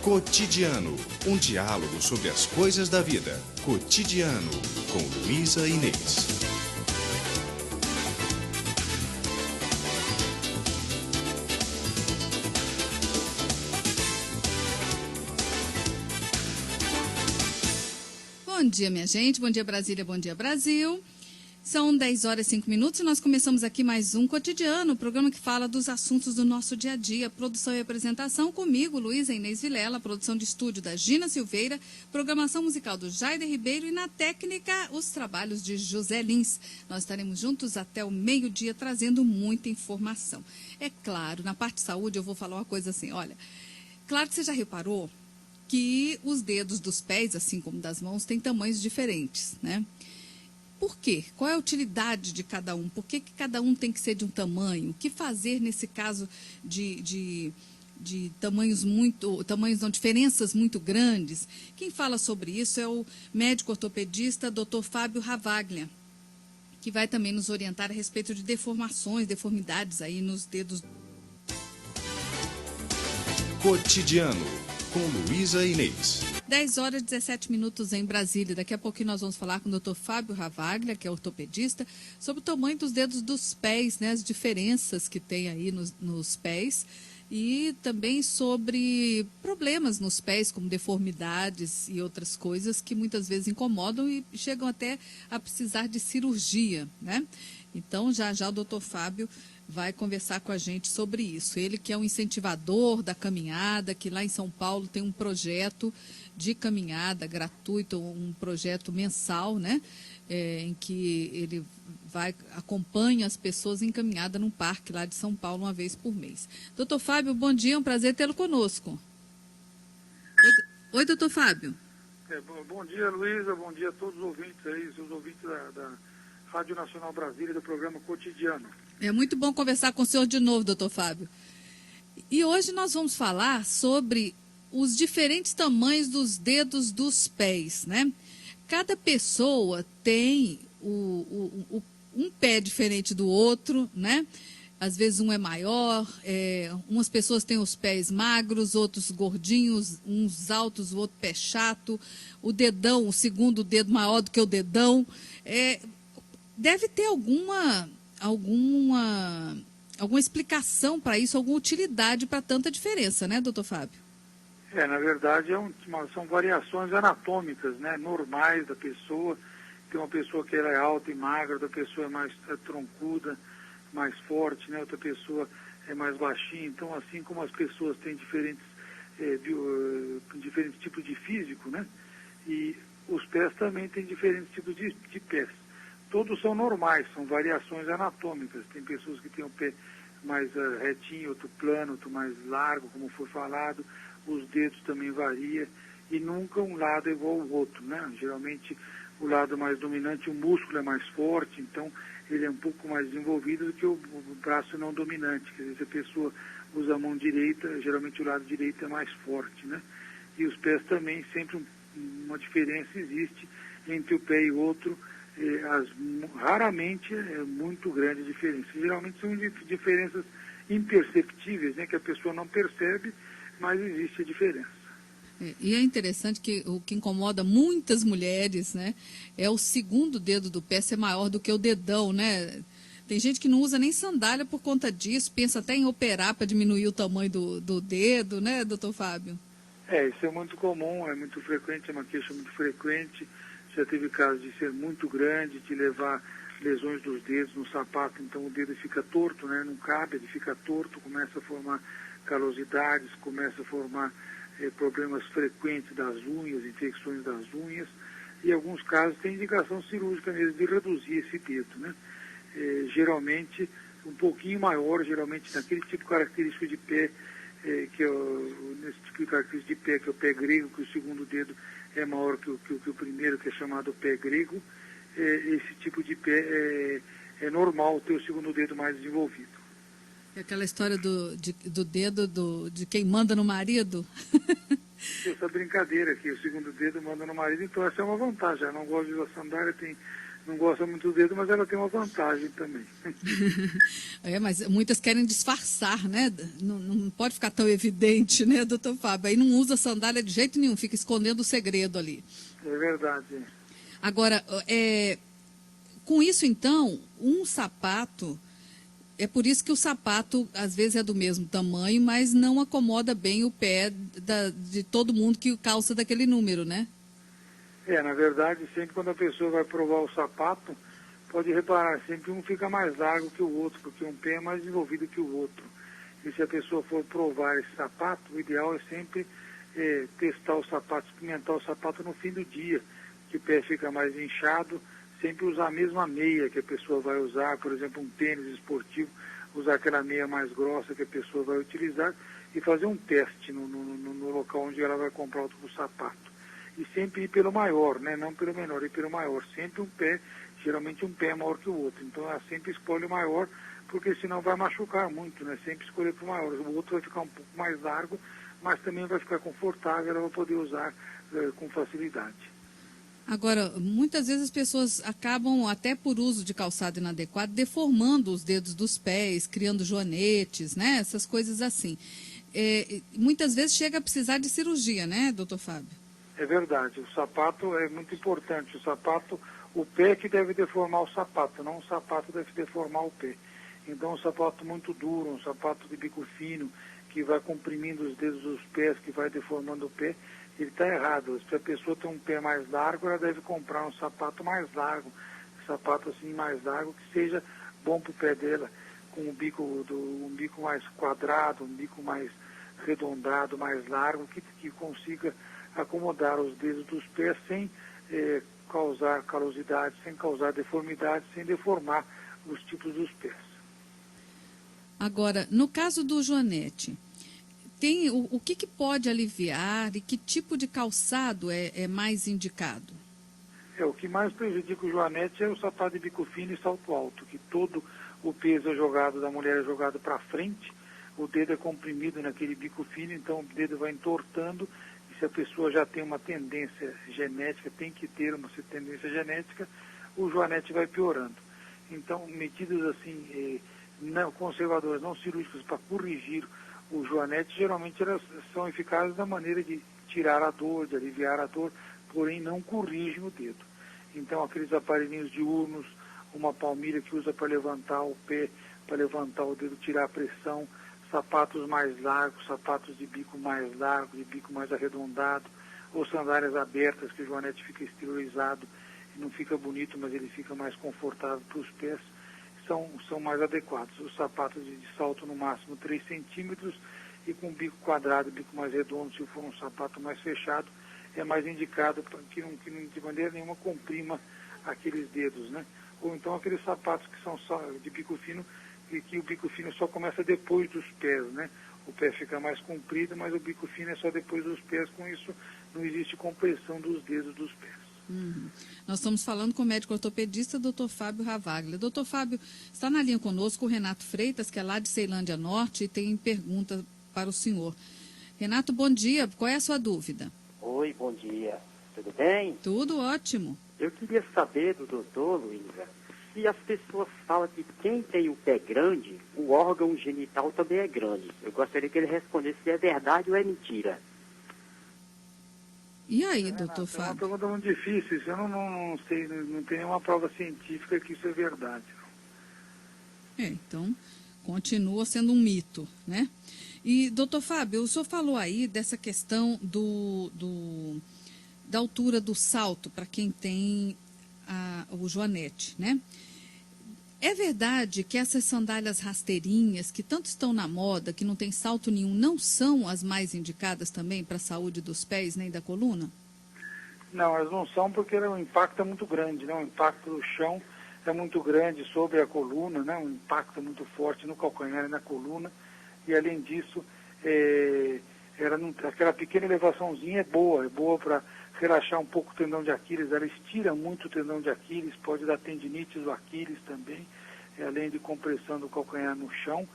Cotidiano, um diálogo sobre as coisas da vida. Cotidiano, com Luísa Inês. Bom dia, minha gente. Bom dia, Brasília. Bom dia, Brasil. São 10 horas e 5 minutos e nós começamos aqui mais um Cotidiano, o programa que fala dos assuntos do nosso dia a dia. Produção e apresentação comigo, Luísa Inês Vilela, produção de estúdio da Gina Silveira, programação musical do Jair Ribeiro e na técnica os trabalhos de José Lins. Nós estaremos juntos até o meio-dia trazendo muita informação. É claro, na parte de saúde eu vou falar uma coisa assim, olha, claro que você já reparou que os dedos dos pés, assim como das mãos, têm tamanhos diferentes, né? Por quê? Qual é a utilidade de cada um? Por que cada um tem que ser de um tamanho? O que fazer nesse caso de diferenças muito grandes? Quem fala sobre isso é o médico ortopedista Dr. Fábio Ravaglia, que vai também nos orientar a respeito de deformidades aí nos dedos. Cotidiano, com Luísa Inês. 10 horas e 17 minutos em Brasília. Daqui a pouquinho nós vamos falar com o Dr. Fábio Ravaglia, que é ortopedista, sobre o tamanho dos dedos dos pés, né, as diferenças que tem aí nos pés, e também sobre problemas nos pés, como deformidades e outras coisas que muitas vezes incomodam e chegam até a precisar de cirurgia, né? Então, já o Dr. Fábio vai conversar com a gente sobre isso. Ele que é um incentivador da caminhada, que lá em São Paulo tem um projeto de caminhada gratuito, um projeto mensal, né? Em que ele acompanha as pessoas em caminhada num parque lá de São Paulo uma vez por mês. Doutor Fábio, bom dia, é um prazer tê-lo conosco. Oi, doutor Fábio. Bom dia, Luísa, bom dia a todos os ouvintes aí, os ouvintes da Rádio Nacional Brasília, do programa Cotidiano. É muito bom conversar com o senhor de novo, doutor Fábio. E hoje nós vamos falar sobre os diferentes tamanhos dos dedos dos pés, né? Cada pessoa tem um pé diferente do outro, né? Às vezes um é maior, umas pessoas têm os pés magros, outros gordinhos, uns altos, o outro pé chato, o dedão, o segundo dedo maior do que o dedão. Deve ter alguma explicação para isso, alguma utilidade para tanta diferença, né, doutor Fábio? Na verdade, são variações anatômicas, né, normais da pessoa. Tem uma pessoa que ela é alta e magra, outra pessoa é mais troncuda, mais forte, né, outra pessoa é mais baixinha. Então, assim como as pessoas têm diferentes tipos de físico, né, e os pés também têm diferentes tipos de pés. Todos são normais, são variações anatômicas. Tem pessoas que têm o pé mais retinho, outro plano, outro mais largo, como foi falado. Os dedos também variam e nunca um lado é igual ao outro, né? Geralmente o lado mais dominante, o músculo é mais forte, então ele é um pouco mais desenvolvido do que o braço não dominante. Quer dizer, se a pessoa usa a mão direita, geralmente o lado direito é mais forte, né? E os pés também, sempre uma diferença existe entre o pé e o outro. Raramente é muito grande a diferença. Geralmente são diferenças imperceptíveis, né, que a pessoa não percebe, mas existe a diferença. E é interessante que o que incomoda muitas mulheres, né, é o segundo dedo do pé ser maior do que o dedão, né? Tem gente que não usa nem sandália por conta disso, pensa até em operar para diminuir o tamanho do dedo, né, doutor Fábio? Isso é muito comum, é muito frequente, é uma queixa muito frequente. Já teve casos de ser muito grande, de levar lesões dos dedos no sapato, então o dedo fica torto, né? Não cabe, ele fica torto, começa a formar calosidades, começa a formar problemas frequentes das unhas, infecções das unhas, e em alguns casos tem indicação cirúrgica mesmo de reduzir esse dedo, né? Geralmente um pouquinho maior, geralmente naquele tipo característico de pé, nesse tipo de característica de pé, que é o pé grego, que o segundo dedo é maior que o primeiro, que é chamado pé grego. Esse tipo de pé é normal ter o segundo dedo mais desenvolvido. É aquela história do dedo de quem manda no marido? Essa brincadeira que o segundo dedo manda no marido, então essa é uma vantagem. Eu não gosto de usar sandália, tem não gosta muito do dedo, mas ela tem uma vantagem também. Mas muitas querem disfarçar, né? Não pode ficar tão evidente, né, doutor Fábio? Aí não usa sandália de jeito nenhum, fica escondendo o segredo ali. É verdade. Agora, com isso, então, um sapato, é por isso que o sapato, às vezes, é do mesmo tamanho, mas não acomoda bem o pé de todo mundo que calça daquele número, né? Na verdade, sempre quando a pessoa vai provar o sapato, pode reparar, sempre um fica mais largo que o outro, porque um pé é mais desenvolvido que o outro. E se a pessoa for provar esse sapato, o ideal é sempre testar o sapato, experimentar o sapato no fim do dia, que o pé fica mais inchado, sempre usar a mesma meia que a pessoa vai usar, por exemplo, um tênis esportivo, usar aquela meia mais grossa que a pessoa vai utilizar e fazer um teste no local onde ela vai comprar o sapato. E sempre ir pelo maior, né? Não pelo menor, ir pelo maior. Sempre um pé, geralmente um pé é maior que o outro. Então ela sempre escolhe o maior, porque senão vai machucar muito, né? Sempre escolher para o maior. O outro vai ficar um pouco mais largo, mas também vai ficar confortável, ela vai poder usar com facilidade. Agora, muitas vezes as pessoas acabam, até por uso de calçado inadequado, deformando os dedos dos pés, criando joanetes, né? Essas coisas assim. Muitas vezes chega a precisar de cirurgia, né, doutor Fábio? É verdade, o sapato é muito importante. O sapato, o pé que deve deformar o sapato, não o sapato deve deformar o pé. Então, um sapato muito duro, um sapato de bico fino, que vai comprimindo os dedos dos pés, que vai deformando o pé, ele está errado. Se a pessoa tem um pé mais largo, ela deve comprar um sapato mais largo, um sapato assim mais largo, que seja bom para o pé dela, com um bico mais quadrado, um bico mais arredondado, mais largo, que consiga acomodar os dedos dos pés sem causar calosidade, sem causar deformidade, sem deformar os tipos dos pés. Agora, no caso do joanete, tem o que pode aliviar e que tipo de calçado é mais indicado? O que mais prejudica o joanete é o sapato de bico fino e salto alto, que todo o peso é jogado da mulher é jogado para frente, o dedo é comprimido naquele bico fino, então o dedo vai entortando. Se a pessoa já tem uma tendência genética, tem que ter uma tendência genética, o joanete vai piorando. Então, medidas assim, não conservadoras, não cirúrgicas, para corrigir o joanete, geralmente elas são eficazes da maneira de tirar a dor, de aliviar a dor, porém não corrigem o dedo. Então, aqueles aparelhinhos diurnos, uma palmilha que usa para levantar o pé, para levantar o dedo, tirar a pressão, sapatos mais largos, sapatos de bico mais largo, de bico mais arredondado, ou sandálias abertas, que o joanete fica exteriorizado e não fica bonito, mas ele fica mais confortável para os pés, são mais adequados. Os sapatos de salto no máximo 3 centímetros e com bico quadrado, bico mais redondo, se for um sapato mais fechado, é mais indicado para que não de maneira nenhuma comprima aqueles dedos, né? Ou então aqueles sapatos que são só de bico fino, que o bico fino só começa depois dos pés, né? O pé fica mais comprido, mas o bico fino é só depois dos pés, com isso não existe compressão dos dedos dos pés. Nós estamos falando com o médico ortopedista, doutor Fábio Ravaglia. Doutor Fábio, está na linha conosco o Renato Freitas, que é lá de Ceilândia Norte, e tem pergunta para o senhor. Renato, bom dia, qual é a sua dúvida? Oi, bom dia, tudo bem? Tudo ótimo. Eu queria saber do doutor, Luísa, se as pessoas falam que quem tem o pé grande, o órgão genital também é grande. Eu gostaria que ele respondesse se é verdade ou é mentira. E aí, doutor Fábio? É uma pergunta muito difícil, eu não sei, não tem nenhuma prova científica que isso é verdade. Então, continua sendo um mito, né? E, doutor Fábio, o senhor falou aí dessa questão da altura do salto para quem tem o joanete, né? É verdade que essas sandálias rasteirinhas, que tanto estão na moda, que não tem salto nenhum, não são as mais indicadas também para a saúde dos pés nem da coluna? Não, elas não são porque o impacto é muito grande, né? O impacto do chão é muito grande sobre a coluna, né? Um impacto muito forte no calcanhar e na coluna. E além disso, aquela pequena elevaçãozinha é boa para relaxar um pouco o tendão de Aquiles, ela estira muito o tendão de Aquiles, pode dar tendinite do Aquiles também, além de compressão do calcanhar no chão.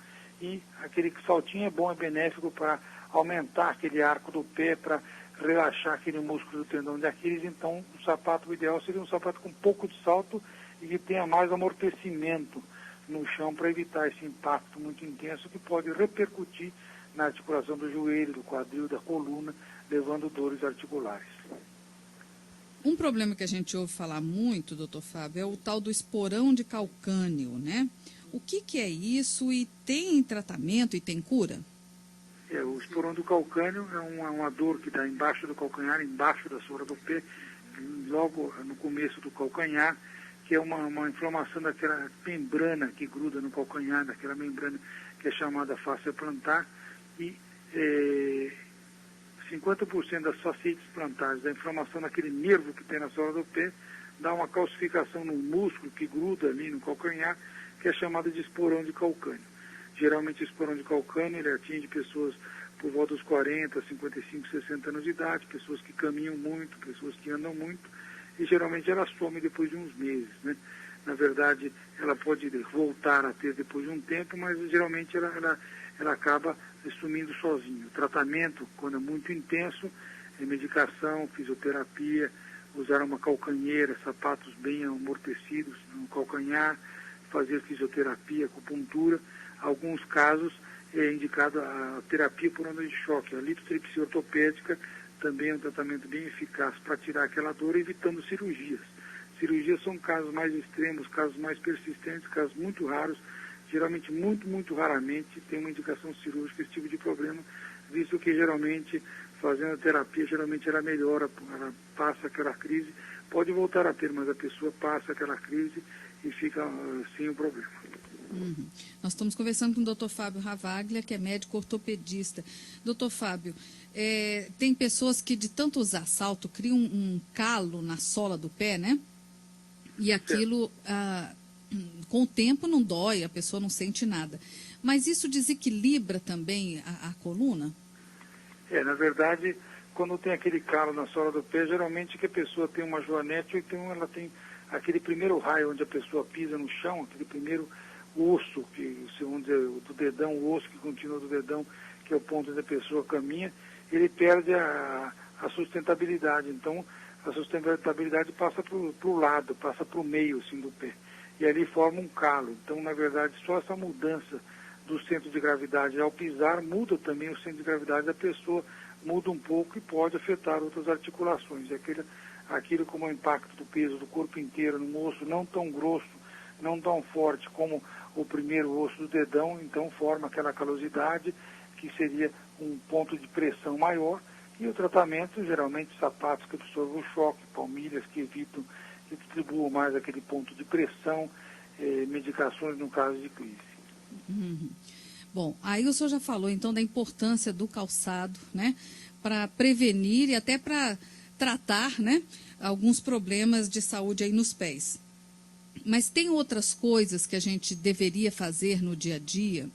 E aquele saltinho é bom, é benéfico para aumentar aquele arco do pé, para relaxar aquele músculo do tendão de Aquiles, então o sapato ideal seria um sapato com pouco de salto e que tenha mais amortecimento no chão para evitar esse impacto muito intenso que pode repercutir na articulação do joelho, do quadril, da coluna, levando dores articulares. Um problema que a gente ouve falar muito, doutor Fábio, é o tal do esporão de calcânio, né? O que é isso e tem tratamento e tem cura? O esporão do calcânio é uma dor que dá embaixo do calcanhar, embaixo da sola do pé, logo no começo do calcanhar, que é uma inflamação daquela membrana que gruda no calcanhar, daquela membrana que é chamada fáscia plantar, e 50% das fascites plantares, da inflamação daquele nervo que tem na sola do pé, dá uma calcificação no músculo que gruda ali no calcanhar, que é chamada de esporão de calcânio. Geralmente o esporão de calcânio ele atinge pessoas por volta dos 40, 55, 60 anos de idade, pessoas que caminham muito, pessoas que andam muito, e geralmente ela some depois de uns meses, né? Na verdade, ela pode voltar a ter depois de um tempo, mas geralmente ela acaba sumindo sozinha. O tratamento, quando é muito intenso, é medicação, fisioterapia, usar uma calcanheira, sapatos bem amortecidos no calcanhar, fazer fisioterapia, acupuntura. Alguns casos é indicado a terapia por onda de choque, a litotripsia ortopédica, também é um tratamento bem eficaz para tirar aquela dor, evitando cirurgias. Cirurgias são casos mais extremos, casos mais persistentes, casos muito raros, geralmente muito raramente tem uma indicação cirúrgica esse tipo de problema, visto que geralmente fazendo a terapia, geralmente ela melhora, ela passa aquela crise, pode voltar a ter, mas a pessoa passa aquela crise e fica sem o problema. Uhum. Nós estamos conversando com o Dr. Fábio Ravaglia, que é médico ortopedista. Doutor Fábio, tem pessoas que de tanto usar salto criam um calo na sola do pé, né? E aquilo, com o tempo, não dói, a pessoa não sente nada. Mas isso desequilibra também a coluna? Na verdade, quando tem aquele calo na sola do pé, geralmente que a pessoa tem uma joanete, ou então ela tem aquele primeiro raio onde a pessoa pisa no chão, aquele primeiro osso, vamos dizer, do dedão, o osso que continua do dedão, que é o ponto onde a pessoa caminha, ele perde a sustentabilidade. Então, a sustentabilidade passa para o lado, passa para o meio assim, do pé. E ali forma um calo. Então, na verdade, só essa mudança do centro de gravidade ao pisar muda também o centro de gravidade da pessoa, muda um pouco e pode afetar outras articulações. Aquilo como o impacto do peso do corpo inteiro no osso não tão grosso, não tão forte como o primeiro osso do dedão, então forma aquela calosidade que seria um ponto de pressão maior. E o tratamento, geralmente sapatos que absorvam o choque, palmilhas que evitam, que distribuam mais aquele ponto de pressão, medicações no caso de crise. Uhum. Bom, aí o senhor já falou então da importância do calçado, né, para prevenir e até para tratar, né, alguns problemas de saúde aí nos pés. Mas tem outras coisas que a gente deveria fazer no dia a dia?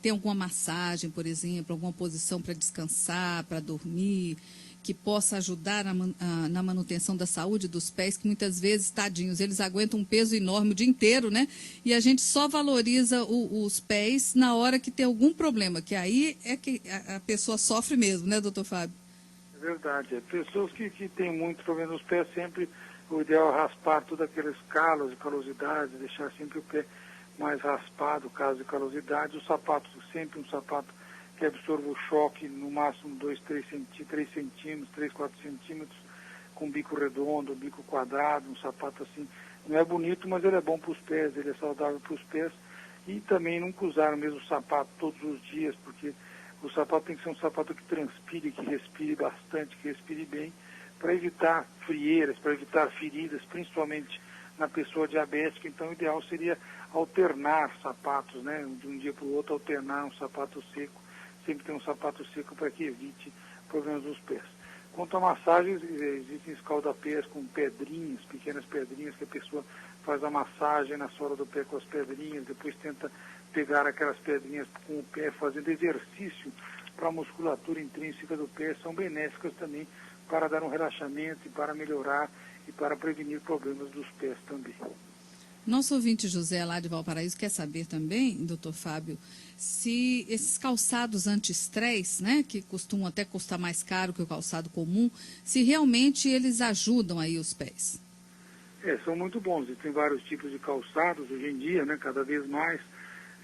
Tem alguma massagem, por exemplo, alguma posição para descansar, para dormir, que possa ajudar na manutenção da saúde dos pés, que muitas vezes, tadinhos, eles aguentam um peso enorme o dia inteiro, né? E a gente só valoriza os pés na hora que tem algum problema, que aí é que a pessoa sofre mesmo, né, doutor Fábio? É verdade. Pessoas que têm muito problema nos pés, sempre o ideal é raspar todos aqueles calos e calosidades, deixar sempre o pé mais raspado, caso de calosidade. O sapato, sempre um sapato que absorva o choque, no máximo 3 centímetros, 3, 4 centímetros, com bico redondo, bico quadrado, um sapato assim. Não é bonito, mas ele é bom para os pés, ele é saudável para os pés. E também nunca usar o mesmo sapato todos os dias, porque o sapato tem que ser um sapato que transpire, que respire bastante, que respire bem, para evitar frieiras, para evitar feridas, principalmente na pessoa diabética. Então, o ideal seria alternar sapatos, né? De um dia para o outro, alternar um sapato seco. Sempre ter um sapato seco para que evite problemas dos pés. Quanto a massagens, existem escaldapés com pedrinhas, pequenas pedrinhas, que a pessoa faz a massagem na sola do pé com as pedrinhas, depois tenta pegar aquelas pedrinhas com o pé, fazendo exercício para a musculatura intrínseca do pé. São benéficas também para dar um relaxamento e para melhorar e para prevenir problemas dos pés também. Nosso ouvinte José, lá de Valparaíso, quer saber também, doutor Fábio, se esses calçados anti-estresse, né, que costumam até custar mais caro que o calçado comum, se realmente eles ajudam aí os pés. São muito bons. Tem vários tipos de calçados hoje em dia, né, cada vez mais.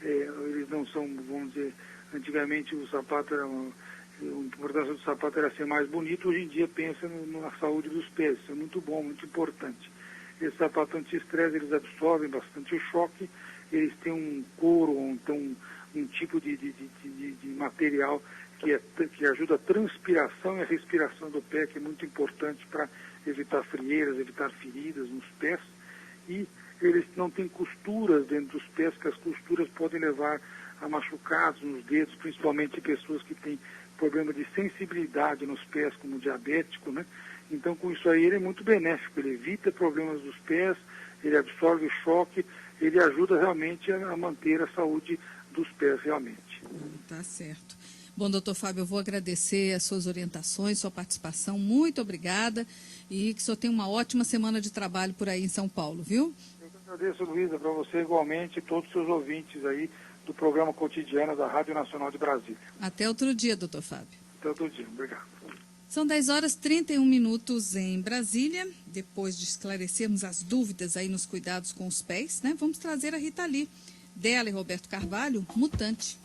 Eles não são, vamos dizer, antigamente o sapato era, a importância do sapato era ser mais bonito, hoje em dia pensa na saúde dos pés. Isso é muito bom, muito importante. Esse sapato anti-estresse, eles absorvem bastante o choque, eles têm um couro, então um tipo de material que ajuda a transpiração e a respiração do pé, que é muito importante para evitar frieiras, evitar feridas nos pés. E eles não têm costuras dentro dos pés, que as costuras podem levar a machucados nos dedos, principalmente pessoas que têm problema de sensibilidade nos pés, como diabético, né? Então, com isso aí, ele é muito benéfico, ele evita problemas dos pés, ele absorve o choque, ele ajuda realmente a manter a saúde dos pés realmente. Tá certo. Bom, doutor Fábio, eu vou agradecer as suas orientações, sua participação, muito obrigada, e que o senhor tenha uma ótima semana de trabalho por aí em São Paulo, viu? Eu agradeço, Luísa, para você igualmente e todos os seus ouvintes aí do programa cotidiano da Rádio Nacional de Brasília. Até outro dia, doutor Fábio. Até outro dia, obrigado. São 10h31 em Brasília. Depois de esclarecermos as dúvidas aí nos cuidados com os pés, né? Vamos trazer a Rita Lee, dela e Roberto Carvalho, Mutante.